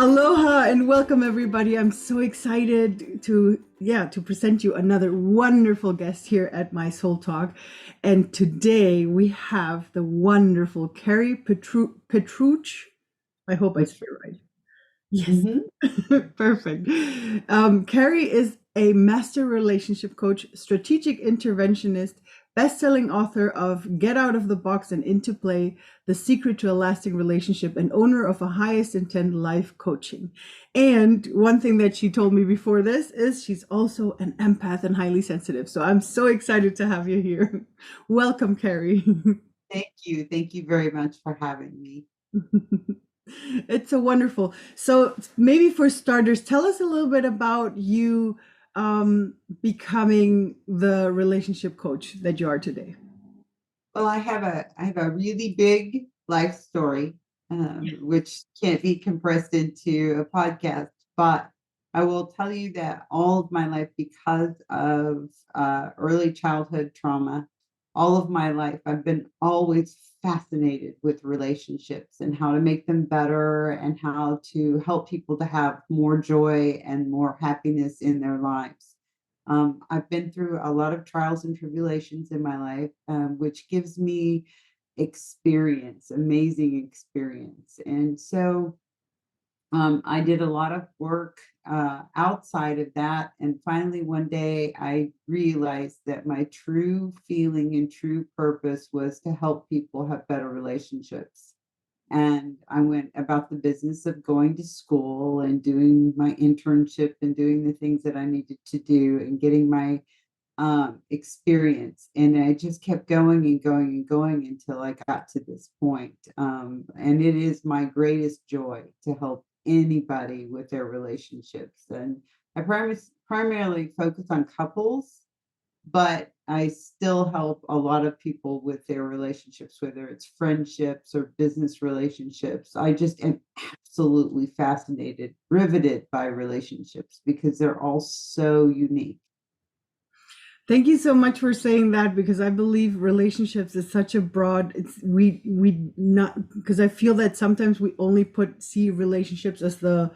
Aloha and welcome everybody. I'm so excited to present you another wonderful guest here at my Soul Talk. And today we have the wonderful Kari Petruch. I hope I That's said it right. Yes, hmm perfect. Carrie is a master relationship coach, strategic interventionist, best-selling author of Get Out of the Box and Into Play: The Secret to a Lasting Relationship, and owner of a Highest Intent Life Coaching. And one thing that she told me before this is she's also an empath and highly sensitive. So I'm so excited to have you here. Welcome, Carrie. Thank you. Thank you very much for having me. It's so wonderful. So maybe for starters, tell us a little bit about you becoming the relationship coach that you are today. Well, I have a really big life story, which can't be compressed into a podcast, but I will tell you that all of my life, because of early childhood trauma, all of my life, I've been always fascinated with relationships and how to make them better and how to help people to have more joy and more happiness in their lives. I've been through a lot of trials and tribulations in my life, which gives me experience, amazing experience. And so I did a lot of work outside of that. And finally, one day, I realized that my true feeling and true purpose was to help people have better relationships. And I went about the business of going to school and doing my internship and doing the things that I needed to do and getting my experience. And I just kept going and going and going until I got to this point. And it is my greatest joy to help anybody with their relationships. And I primarily focus on couples, but I still help a lot of people with their relationships, whether it's friendships or business relationships. I just am absolutely fascinated, riveted by relationships because they're all so unique. Thank you so much for saying that because I believe relationships is such a broad it's we not because I feel that sometimes we only see relationships as the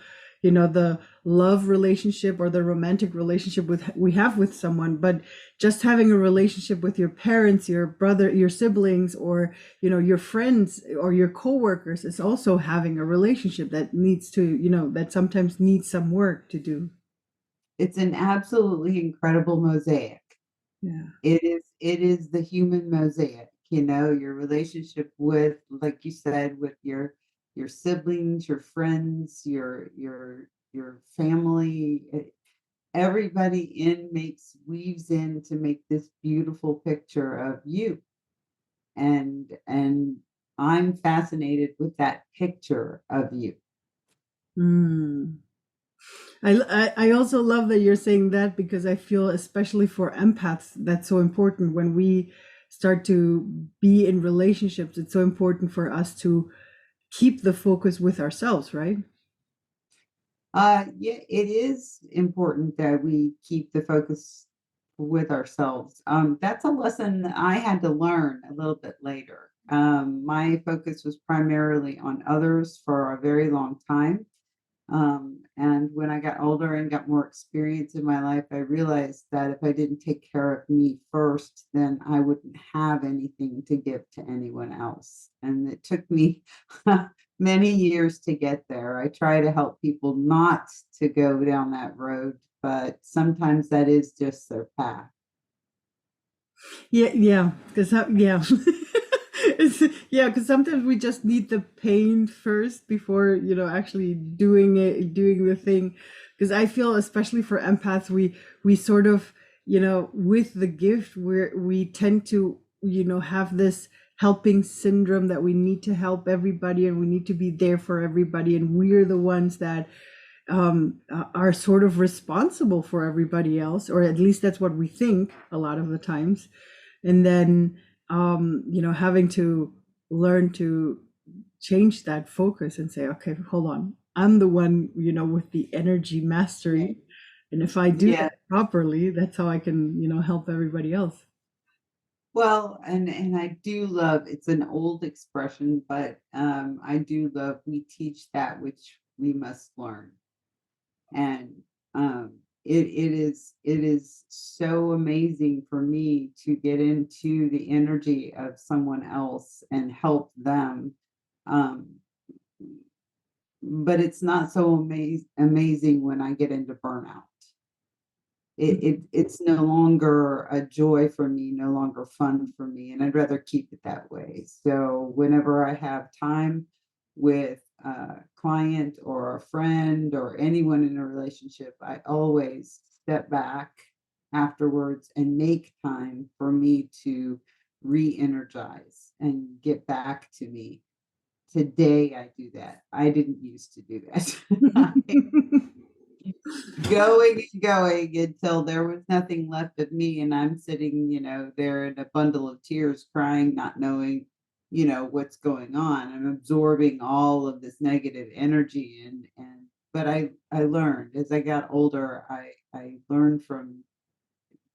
love relationship or the romantic relationship with we have with someone, but just having a relationship with your parents, your brother, your siblings, or your friends or your coworkers is also having a relationship that needs to that sometimes needs some work to do. It's an absolutely incredible mosaic. Yeah. It is the human mosaic, your relationship with, like you said, with your siblings, your friends, your family. Everybody in makes weaves in to make this beautiful picture of you. And I'm fascinated with that picture of you. Mm. I also love that you're saying that because I feel, especially for empaths, that's so important when we start to be in relationships. It's so important for us to keep the focus with ourselves, right? Yeah, it is important that we keep the focus with ourselves. That's a lesson that I had to learn a little bit later. My focus was primarily on others for a very long time. And when I got older and got more experience in my life, I realized that if I didn't take care of me first, then I wouldn't have anything to give to anyone else. And it took me many years to get there. I try to help people not to go down that road, but sometimes that is just their path. Yeah, yeah, because yeah, yeah, because sometimes we just need the pain first before actually doing the thing. Because I feel, especially for empaths, we sort of with the gift we tend to have this helping syndrome that we need to help everybody and we need to be there for everybody, and we're the ones that are sort of responsible for everybody else, or at least that's what we think a lot of the times. And then having to learn to change that focus and say, okay, hold on, I'm the one with the energy mastery, and if I do Yeah. that properly, that's how I can help everybody else. Well, and I do love, it's an old expression, but I do love, we teach that which we must learn. And it is so amazing for me to get into the energy of someone else and help them. Um, but it's not so amazing when I get into burnout. It's no longer a joy for me, no longer fun for me, and I'd rather keep it that way. So whenever I have time with a client or a friend or anyone in a relationship, I always step back afterwards and make time for me to re-energize and get back to me. Today I do that. I didn't used to do that. Going and going until there was nothing left of me, and I'm sitting, there in a bundle of tears, crying, not knowing, what's going on. I'm absorbing all of this negative energy, and but I learned as I got older. I learned from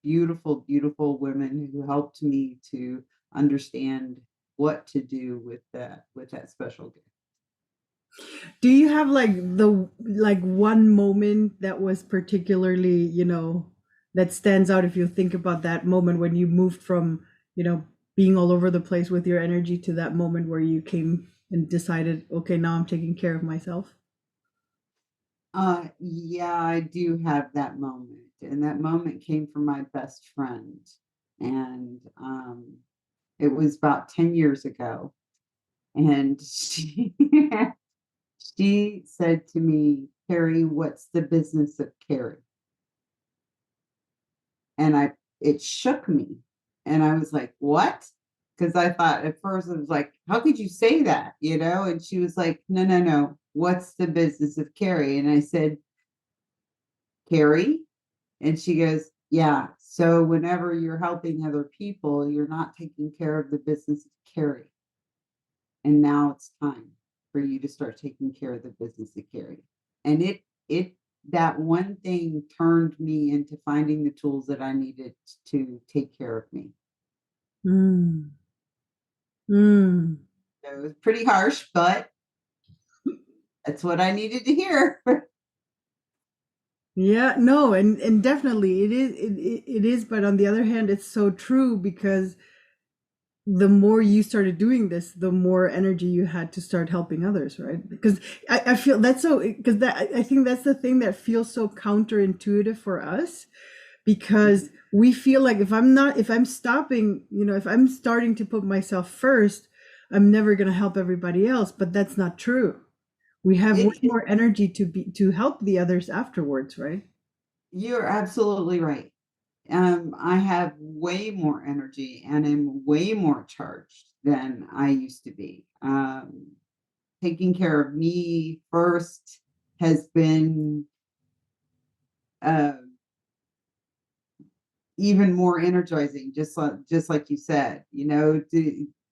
beautiful, beautiful women who helped me to understand what to do with that special gift. Do you have like the like one moment that was particularly, that stands out if you think about that moment when you moved from, being all over the place with your energy to that moment where you came and decided, okay, now I'm taking care of myself? Yeah, I do have that moment, and that moment came from my best friend, and it was about 10 years ago, and she said to me, "Kari, what's the business of Kari?" And it shook me, and I was like, "What?" Because I thought at first I was like, "How could you say that?" And she was like, "No, no, no. What's the business of Kari?" And I said, "Kari." And she goes, "Yeah. So whenever you're helping other people, you're not taking care of the business of Kari. And now it's time for you to start taking care of the business of Kari." And it that one thing turned me into finding the tools that I needed to take care of me. Mm. Mm. So it was pretty harsh, but that's what I needed to hear. Yeah, no, and definitely it is, but on the other hand, it's so true because the more you started doing this, the more energy you had to start helping others, right? Because I feel that's so, because that I think that's the thing that feels so counterintuitive for us, because we feel like if I'm stopping, if I'm starting to put myself first, I'm never going to help everybody else, but that's not true. We have way It, more energy to help the others afterwards, right? you're absolutely right. I have way more energy and am way more charged than I used to be. Taking care of me first has been uh, even more energizing, just like you said.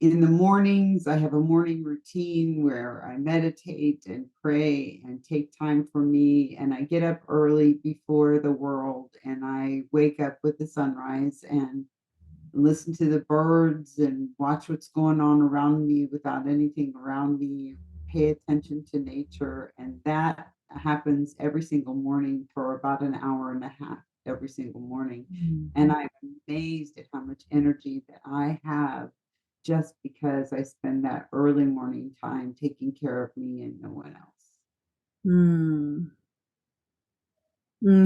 In the mornings, I have a morning routine where I meditate and pray and take time for me. And I get up early before the world, and I wake up with the sunrise and listen to the birds and watch what's going on around me without anything around me, pay attention to nature. And that happens every single morning for about an hour and a half every single morning. And I'm amazed at how much energy that I have just because I spend that early morning time taking care of me and no one else. Mm.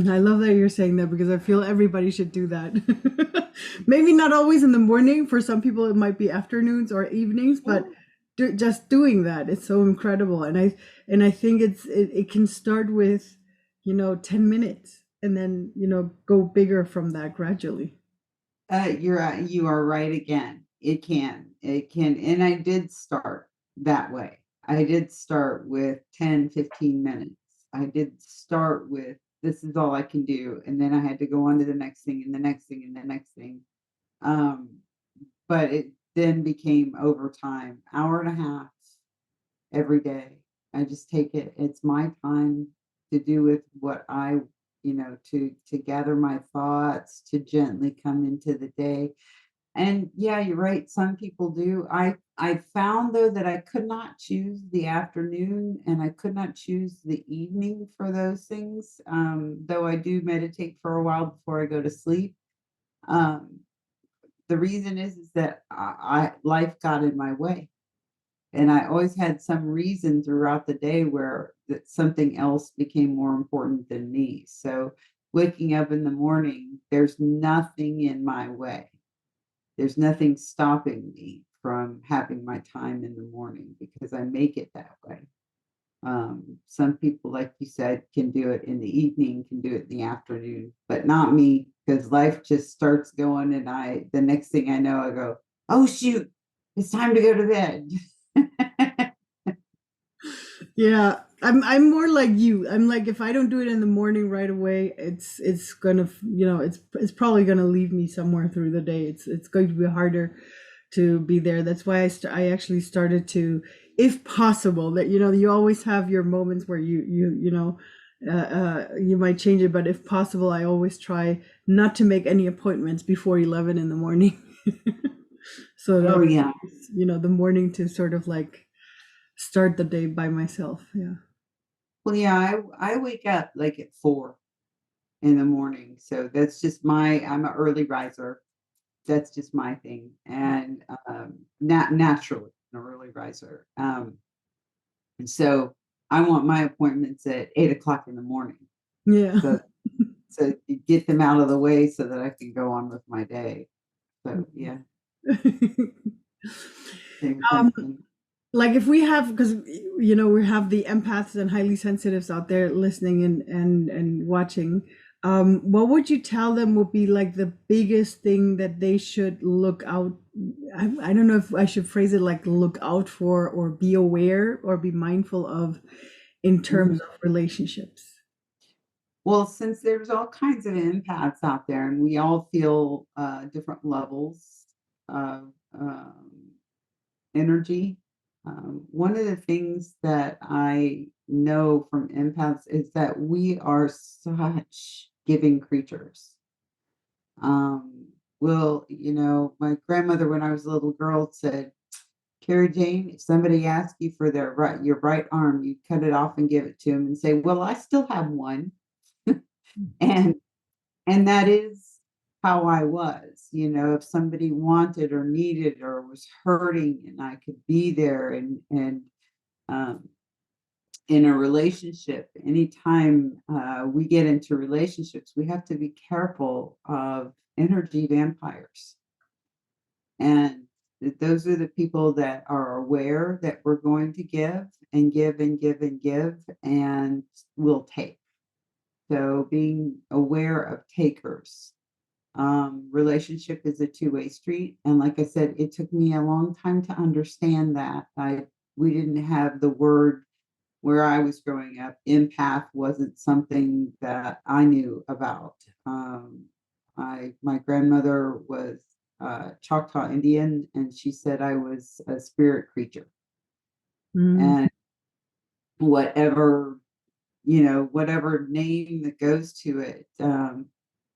I love that you're saying that because I feel everybody should do that. Maybe not always in the morning. For some people, it might be afternoons or evenings, but just doing that, it's so incredible. And I think it can start with, 10 minutes and then, go bigger from that gradually. You are right again. It can. And I did start that way. I did start with 10, 15 minutes. I did start with this is all I can do. And then I had to go on to the next thing and the next thing and the next thing. Um, but it then became over time, hour and a half every day. I just take it. It's my time to do with what to gather my thoughts, to gently come into the day. And yeah, you're right. Some people do. I found though that I could not choose the afternoon and I could not choose the evening for those things. Though I do meditate for a while before I go to sleep. Um, the reason is that I life got in my way. And I always had some reason throughout the day where that something else became more important than me. So waking up in the morning, there's nothing in my way. There's nothing stopping me from having my time in the morning because I make it that way. Some people, like you said, can do it in the evening, can do it in the afternoon, but not me because life just starts going. And the next thing I know, I go, oh, shoot, it's time to go to bed. Yeah, I'm more like you. I'm like, if I don't do it in the morning right away, it's gonna, it's probably gonna leave me somewhere through the day. It's going to be harder to be there. That's why I actually started to, if possible, that you always have your moments where you might change it, but if possible, I always try not to make any appointments before 11 in the morning. So that Oh, yeah. the morning to sort of like start the day by myself. Yeah. Well, yeah, I wake up like at 4 in the morning. So that's just I'm an early riser. That's just my thing. And naturally an early riser. And so I want my appointments at 8 o'clock in the morning. Yeah. So you get them out of the way so that I can go on with my day. So yeah, same kind um, of thing. like if we have, because we have the empaths and highly sensitives out there listening and watching. What would you tell them would be like the biggest thing that they should look out? I don't know if I should phrase it like look out for or be aware or be mindful of in terms Mhm. of relationships. Well, since there's all kinds of empaths out there and we all feel different levels of energy, one of the things that I know from empaths is that we are such giving creatures. Well, my grandmother, when I was a little girl, said, Carrie Jane, if somebody asks you for your right arm, you cut it off and give it to them and say, well, I still have one. And that is how I was, if somebody wanted or needed or was hurting and I could be there and um, in a relationship, anytime we get into relationships, we have to be careful of energy vampires. And those are the people that are aware that we're going to give and give and give and give and will take. So being aware of takers. Relationship is a two-way street. And like I said, it took me a long time to understand that. We didn't have the word where I was growing up. Empath wasn't something that I knew about. My grandmother was Choctaw Indian, and she said I was a spirit creature. Mm. And whatever whatever name that goes to it,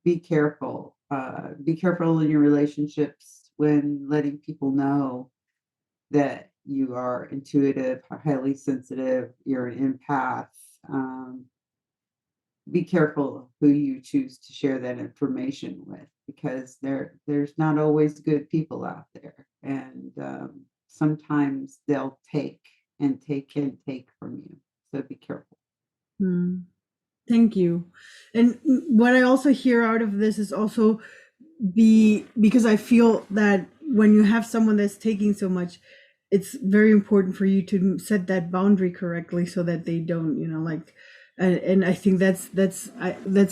be careful. Be careful in your relationships when letting people know that you are intuitive, highly sensitive, you're an empath. Um, be careful who you choose to share that information with because there's not always good people out there, and sometimes they'll take and take and take from you. So be careful. Mm. Thank you. And what I also hear out of this is also because I feel that when you have someone that's taking so much, it's very important for you to set that boundary correctly so that they don't, like, and I think that's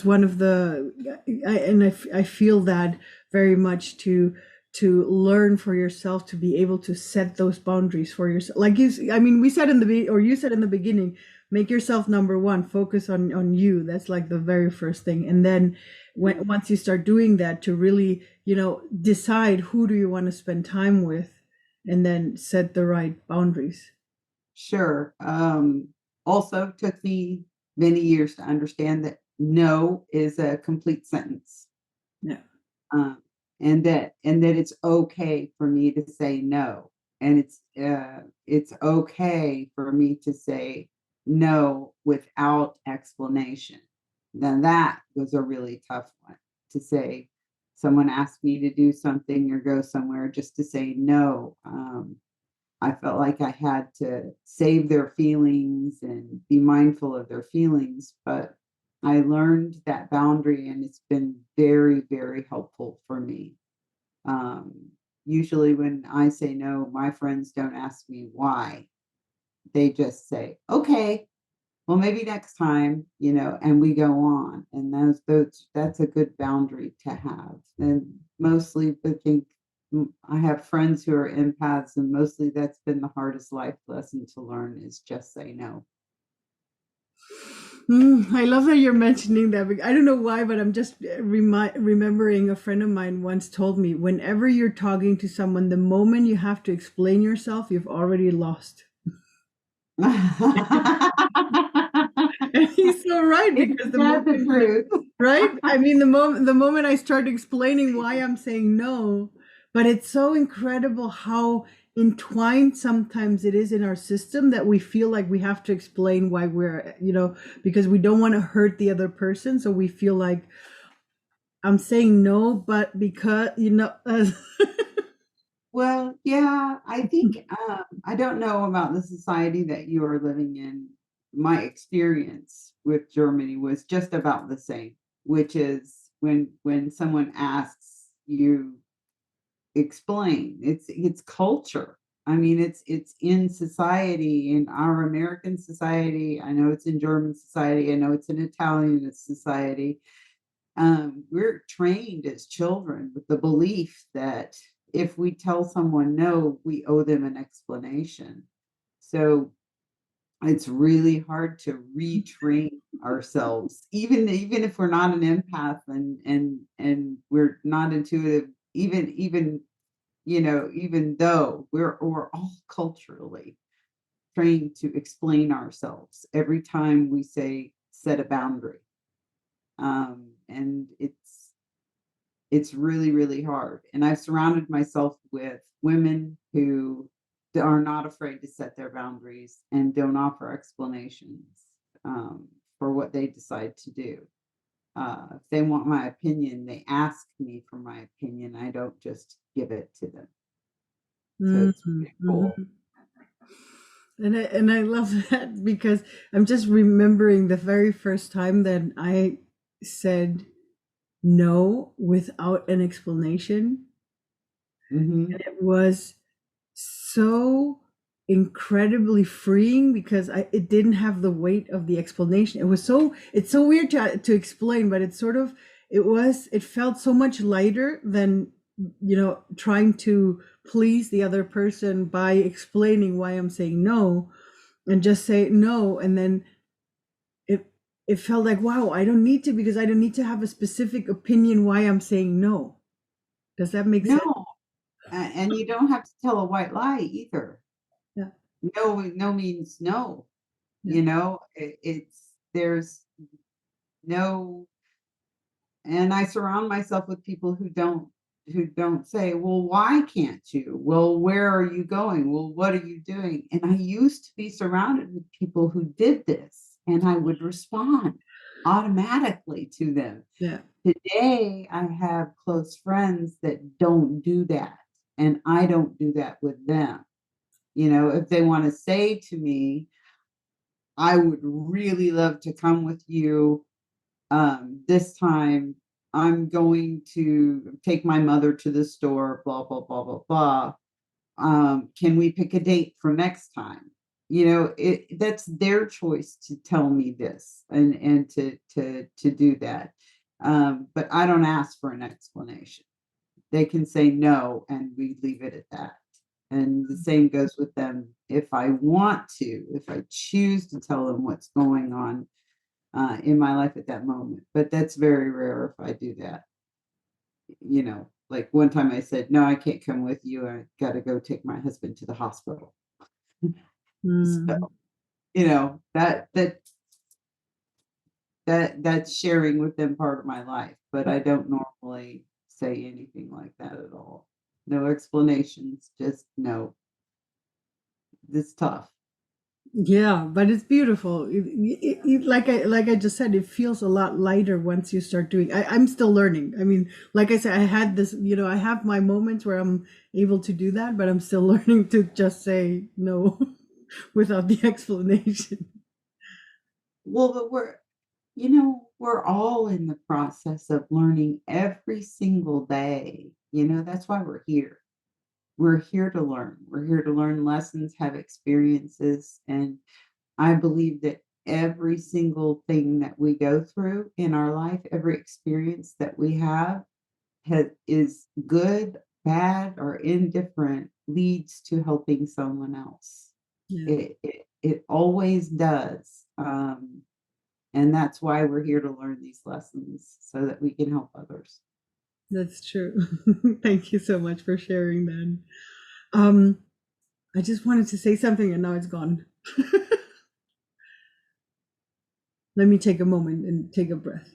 one of the, I feel that very much to learn for yourself to be able to set those boundaries for yourself. Like I mean, we said or you said in the beginning, make yourself number one, focus on you. That's like the very first thing. And then once you start doing that, to really decide who do you want to spend time with, and then set the right boundaries. Sure. Also took me many years to understand that no is a complete sentence. Yeah. Um, and that it's okay for me to say no, and it's okay for me to say no without explanation. Now that was a really tough one to say. Someone asked me to do something or go somewhere, just to say no. I felt like I had to save their feelings and be mindful of their feelings, but I learned that boundary, and it's been very, very helpful for me. Um, Usually, when I say no, my friends don't ask me why. They just say, okay, well, maybe next time, and we go on. And that's a good boundary to have. And mostly, I think I have friends who are empaths, and mostly that's been the hardest life lesson to learn, is just say no. I love that you're mentioning that. I don't know why, but I'm just remembering a friend of mine once told me, whenever you're talking to someone, the moment you have to explain yourself, you've already lost. And he's so right, because Isn't that the truth? right? I mean, the moment I start explaining why I'm saying no, but it's so incredible how entwined sometimes it is in our system that we feel like we have to explain why because we don't want to hurt the other person. So we feel like I'm saying no, but because, Well, yeah, I think I don't know about the society that you are living in. My experience with Germany was just about the same, which is when someone asks you, explain. It's culture. I mean, it's in society, in our American society. I know it's in German society. I know it's in Italian society. We're trained as children with the belief that if we tell someone no, we owe them an explanation. So it's really hard to retrain ourselves, even if we're not an empath, and we're not intuitive, even though we're all culturally trained to explain ourselves every time we set a boundary. And it's really, really hard. And I've surrounded myself with women who are not afraid to set their boundaries and don't offer explanations for what they decide to do. If they want my opinion, they ask me for my opinion. I don't just give it to them. So it's Mhm, pretty cool. mhm. And I love that, because I'm just remembering the very first time that I said no without an explanation. Hmm. And it was so incredibly freeing, because it didn't have the weight of the explanation. It's so weird to explain, but it felt so much lighter than trying to please the other person by explaining why I'm saying no, and just say no. And then it it felt like, wow, because I don't need to have a specific opinion why I'm saying no. Does that make sense? No, and you don't have to tell a white lie either. Yeah, No, no means no. yeah. It's there's no, and I surround myself with people who don't say, well, why can't you? Well, where are you going? Well, what are you doing? And I used to be surrounded with people who did this, and I would respond automatically to them. Yeah. Today, I have close friends that don't do that, and I don't do that with them. If they want to say to me, I would really love to come with you. This time I'm going to take my mother to the store, blah, blah, blah, blah, blah. Can we pick a date for next time? That's their choice to tell me this, and to do that. But I don't ask for an explanation. They can say no, and we leave it at that. And the same goes with them. If I choose to tell them what's going on in my life at that moment. But that's very rare if I do that. Like one time I said, no, I can't come with you. I got to go take my husband to the hospital. So, Mm. that's sharing with them part of my life, but I don't normally say anything like that at all. No explanations, just no. It's tough. Yeah, but it's beautiful. Like I just said, it feels a lot lighter once you start doing. I'm still learning. I mean, like I said, I had this. I have my moments where I'm able to do that, but I'm still learning to just say no without the explanation. Well, but we're all in the process of learning every single day. That's why we're here. We're here to learn. We're here to learn lessons, have experiences. And I believe that every single thing that we go through in our life, every experience that we have is good, bad, or indifferent, leads to helping someone else. Yeah, It always does. And that's why we're here to learn these lessons so that we can help others. that's true. Thank you so much for sharing that. Um, I just wanted to say something and now it's gone. Let me take a moment and take a breath.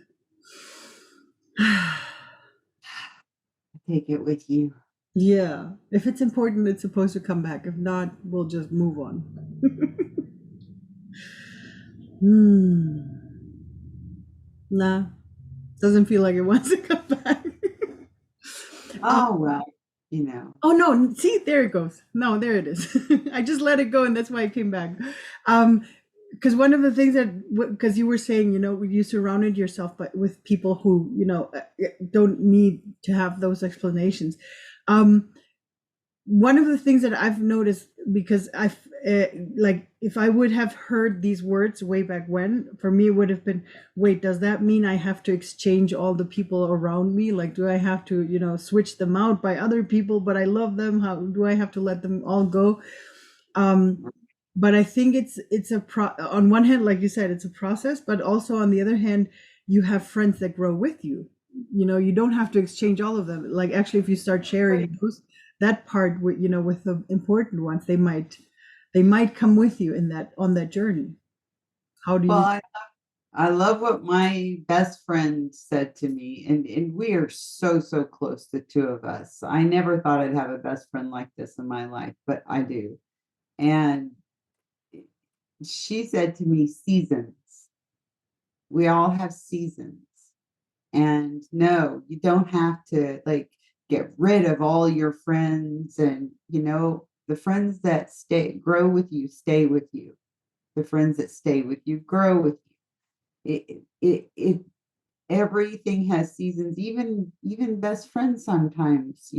Take it with you. Yeah, if it's important, it's supposed to come back. If not, we'll just move on. Hmm. Nah, doesn't feel like it wants to come back. um, Oh, well, you know. oh no, see, there it goes. No, there it is. I just let it go, and that's why it came back. Because one of the things because you were saying, you surrounded yourself with people who, don't need to have those explanations. Um, One of the things that I've noticed, because like, if I would have heard these words way back when, for me it would have been, wait, does that mean I have to exchange all the people around me? Like, do I have to, switch them out by other people, but I love them? How do I have to let them all go? Um, but I think it's on one hand, like you said, it's a process, but also on the other hand, you have friends that grow with you. You don't have to exchange all of them. Like, actually, if you start Right. sharing that part with, with the important ones, they might come with you on that journey. How do Well, you? I love what my best friend said to me, and we are so, so close, the two of us. I never thought I'd have a best friend like this in my life, but I do. And she said to me, seasons. We all have seasons. And no, you don't have to like get rid of all your friends. And, the friends that grow with you, stay with you. The friends that stay with you, grow with you. It everything has seasons. Even best friends sometimes,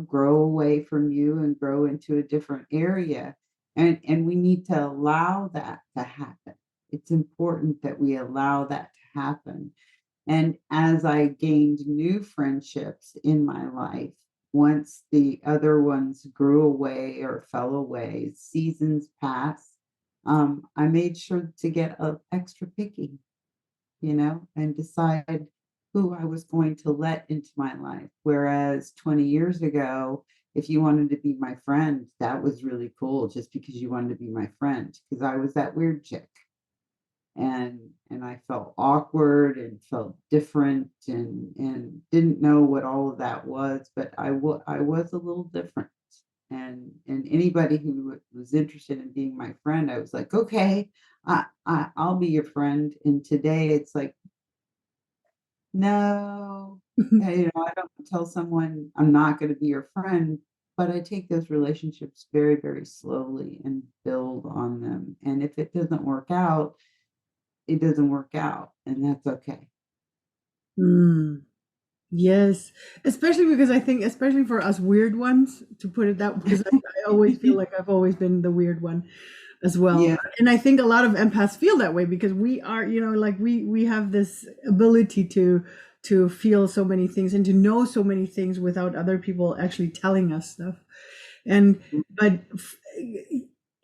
grow away from you and grow into a different area. And we need to allow that to happen. It's important that we allow that to happen. And as I gained new friendships in my life, once the other ones grew away or fell away, seasons pass, I made sure to get extra picky, and decide who I was going to let into my life. Whereas 20 years ago, if you wanted to be my friend, that was really cool just because you wanted to be my friend, because I was that weird chick. And I felt awkward and felt different and didn't know what all of that was, but I was a little different. And anybody who was interested in being my friend, I was like, okay, I'll be your friend. And today it's like, no, I don't tell someone I'm not going to be your friend, but I take those relationships very, very slowly and build on them. And if it doesn't work out, it doesn't work out, and that's okay. Mm, yes, especially because I think, especially for us weird ones, to put it that, because I always feel like I've always been the weird one as well. Yeah. And I think a lot of empaths feel that way because we are, like, we have this ability to feel so many things and to know so many things without other people actually telling us stuff. And but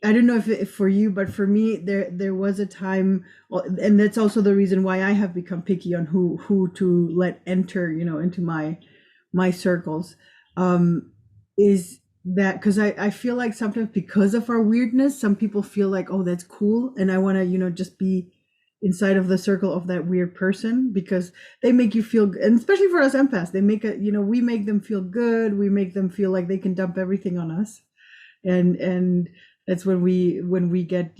I don't know if for you, but for me, there was a time, well, and that's also the reason why I have become picky on who to let enter, into my circles. Is that because I feel like sometimes, because of our weirdness, some people feel like, oh, that's cool, and I want to, just be inside of the circle of that weird person, because they make you feel, and especially for us empaths, they make it, we make them feel good, we make them feel like they can dump everything on us, and that's when we get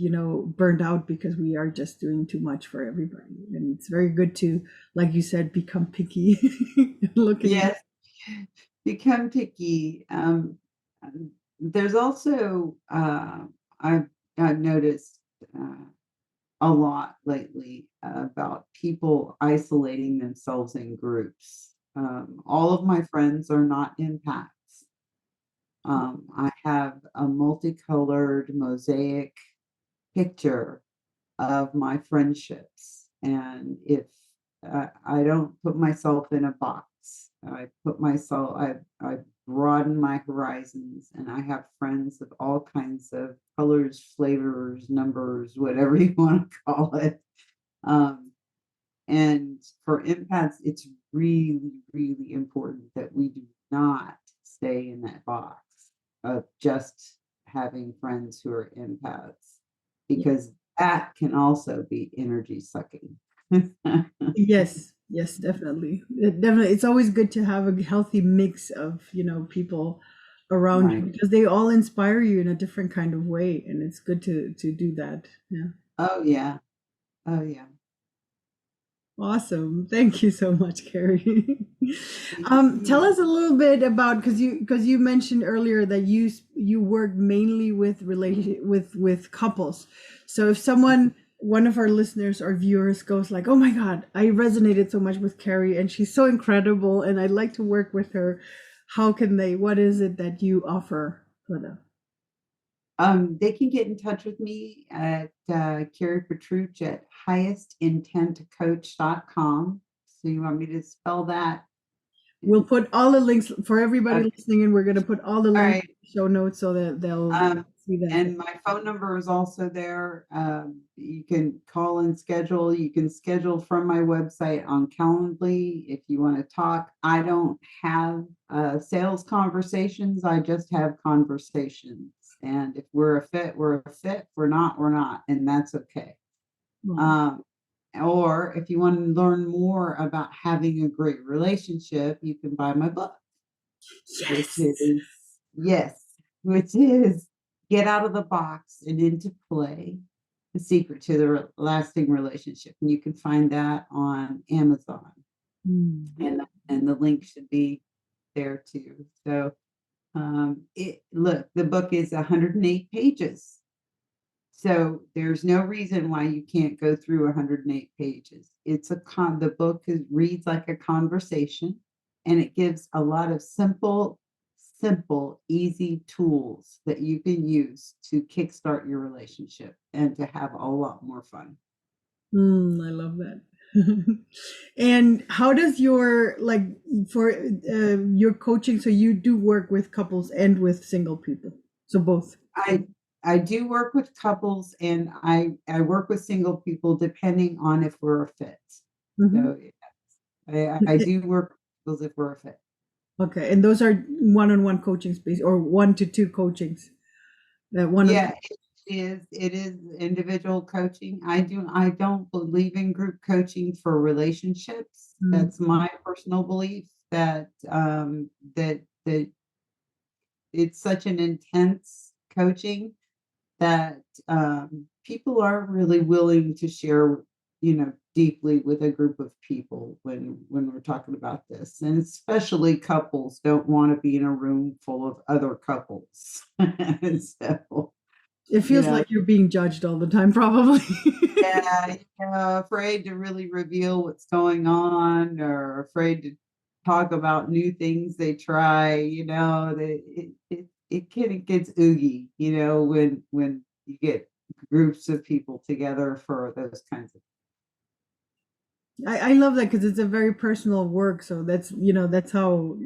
burned out, because we are just doing too much for everybody. And it's very good to, like you said, become picky. Looking. Yes, become picky. There's also I've noticed a lot lately about people isolating themselves in groups. All of my friends are not empaths. I have a multicolored mosaic picture of my friendships. And if I don't put myself in a box, I broaden my horizons, and I have friends of all kinds of colors, flavors, numbers, whatever you want to call it. Um, and for empaths, it's really, really important that we do not stay in that box of just having friends who are empaths, because that can also be energy sucking. Yes, yes, definitely. Definitely. It's always good to have a healthy mix of, people around you, Right. because they all inspire you in a different kind of way. And it's good to do that. Yeah. Oh, yeah. Oh, yeah. Awesome. Thank you so much, Carrie. Thank Tell you. us a little bit about, because you mentioned earlier that you work mainly with with couples. So if one of our listeners or viewers goes like, "Oh my God, I resonated so much with Carrie, and she's so incredible, and I'd like to work with her," how can they? What is it that you offer for them? They can get in touch with me at Kari Petruch at highestintentcoach.com. So you want me to spell that? We'll put all the links for everybody Okay. listening, and we're going to put all the All links right. in the show notes so that they'll Um, see that. and my phone number is also there. You can call and schedule. You can schedule from my website on Calendly if you want to talk. I don't have sales conversations. I just have conversations. And if we're a fit, we're a fit. If we're not, we're not. And that's okay. Well, Um, or if you want to learn more about having a great relationship, you can buy my book, which yes. is, yes, which is Get Out of the Box and Into Play, The Secret to the Lasting Relationship. And you can find that on Amazon. Mm. And the link should be there too. So the book is 108 pages. So there's no reason why you can't go through 108 pages. The book reads like a conversation, and it gives a lot of simple, easy tools that you can use to kickstart your relationship and to have a lot more fun. I love that. And how does your, like, for your coaching? So you do work with couples and with single people, so both. I I do work with couples, and I work with single people depending on if we're a fit. Hmm. So I do work with couples if we're a fit. Okay, and those are one-on-one coaching space, or 1 to 2 coachings. That one on. Yeah, it is individual coaching. I don't believe in group coaching for relationships. Mm. That's my personal belief that it's such an intense coaching that people aren't really willing to share, deeply with a group of people when we're talking about this. And especially couples don't want to be in a room full of other couples. So, It you feels know, like you're being judged all the time, probably. yeah, afraid to really reveal what's going on, or afraid to talk about new things they try. It kind of gets oogie, when you get groups of people together for those kinds of. I love that, because it's a very personal work. So that's how,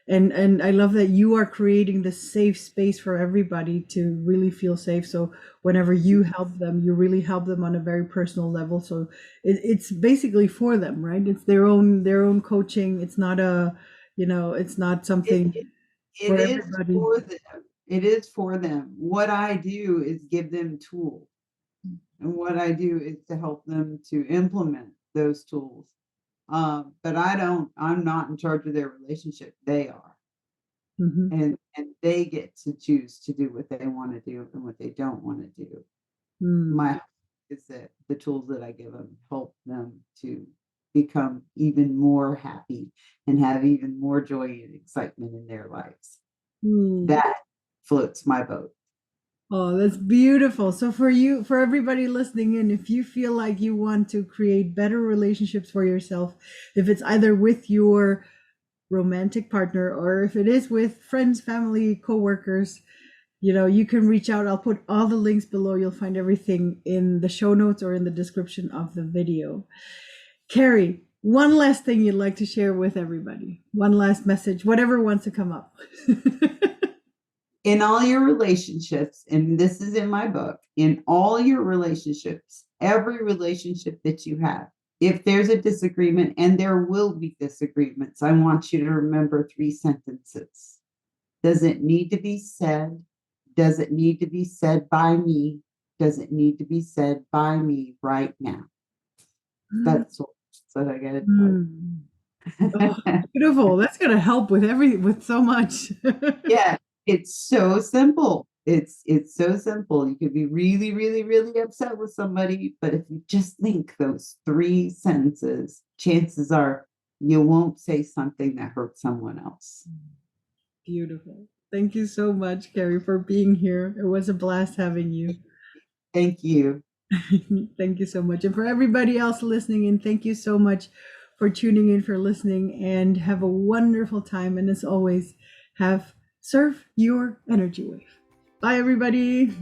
and I love that you are creating the safe space for everybody to really feel safe. So whenever you help them, you really help them on a very personal level. So it's basically for them, right? It's their own coaching. It's not it's not It, something it, it for is everybody. for them. It is for them. What I do is give them tools. And what I do is to help them to implement those tools. But I'm not in charge of their relationship. They are. Mm-hmm. And they get to choose to do what they want to do and what they don't want to do. Mm. My hope is that the tools that I give them help them to become even more happy and have even more joy and excitement in their lives. Mm. That floats my boat. Oh, that's beautiful. So for you, for everybody listening in, if you feel like you want to create better relationships for yourself, if it's either with your romantic partner or if it is with friends, family, coworkers, you can reach out. I'll put all the links below. You'll find everything in the show notes or in the description of the video. Kari, one last thing you'd like to share with everybody. One last message, whatever wants to come up. In all your relationships, and this is in my book, in all your relationships, every relationship that you have, if there's a disagreement, and there will be disagreements, I want you to remember 3 sentences. Does it need to be said? Does it need to be said by me? Does it need to be said by me right now? That's what I gotta tell you. Mm. Oh, beautiful. That's going to help with so much. Yeah, it's so simple. It's so simple. You could be really, really, really upset with somebody, but if you just think those 3 sentences, chances are you won't say something that hurts someone else. Beautiful. Thank you so much, Kari, for being here. It was a blast having you. Thank you. Thank you so much. And for everybody else listening in, thank you so much for tuning in, for listening, and have a wonderful time. And as always, serve your energy wave. Bye, everybody.